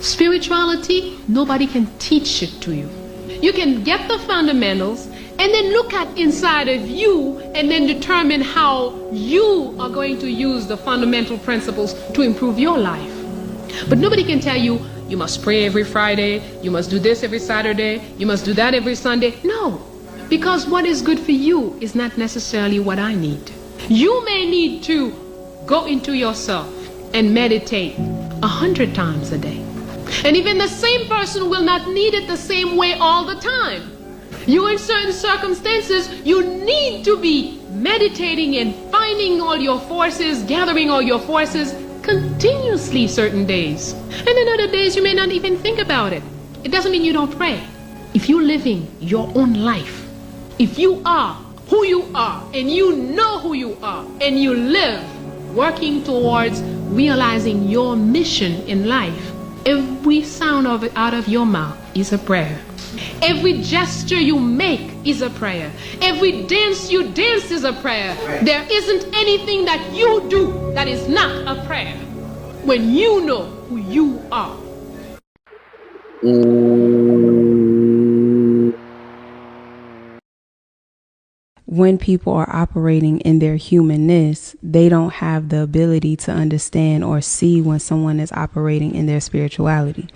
Spirituality, nobody can teach it to you. You can get the fundamentals and then look at inside of you and then determine how you are going to use the fundamental principles to improve your life. But nobody can tell you, you must pray every Friday, you must do this every Saturday, you must do that every Sunday. No, because what is good for you is not necessarily what I need. You may need to go into yourself and meditate 100 times a day. And even the same person will not need it the same way all the time. You, in certain circumstances, you need to be meditating and finding all your forces, gathering all your forces continuously certain days. And then other days you may not even think about it. It doesn't mean you don't pray. If you're living your own life, if you are who you are and you know who you are and you live working towards realizing your mission in life, every sound of it out of your mouth is a prayer. Every gesture you make is a prayer. Every dance you dance is a prayer. There isn't anything that you do that is not a prayer when you know who you are. When people are operating in their humanness, they don't have the ability to understand or see when someone is operating in their spirituality.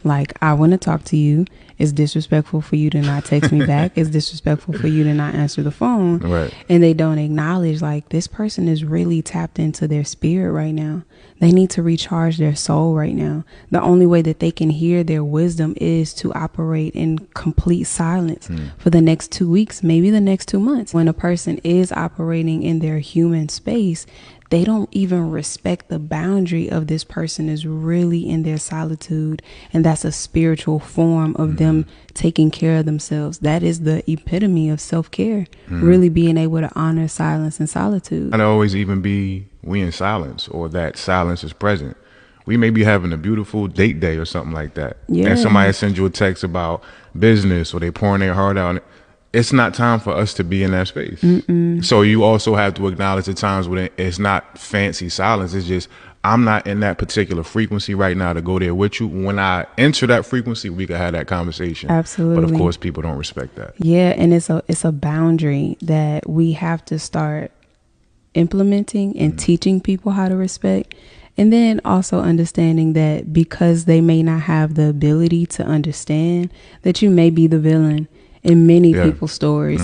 Like, I want to talk to you. It's disrespectful for you to not text me back. It's disrespectful for you to not answer the phone. Right. And they don't acknowledge, like, this person is really tapped into their spirit right now. They need to recharge their soul right now. The only way that they can hear their wisdom is to operate in complete silence for the next 2 weeks, maybe the next 2 months. When a person is operating in their human space, they don't even respect the boundary of this person is really in their solitude. And that's a spiritual form of them taking care of themselves. That is the epitome of self-care, really being able to honor silence and solitude. And always even be we in silence, or that silence is present. We may be having a beautiful date day or something like that. Yeah. And somebody sends you a text about business, or they pouring their heart out. It's not time for us to be in that space. So you also have to acknowledge the times when it's not fancy silence. It's just, I'm not in that particular frequency right now to go there with you. When I enter that frequency, we can have that conversation. Absolutely. But of course, people don't respect that. Yeah, and it's a boundary that we have to start implementing and teaching people how to respect. And then also understanding that because they may not have the ability to understand, that you may be the villain in many people's stories.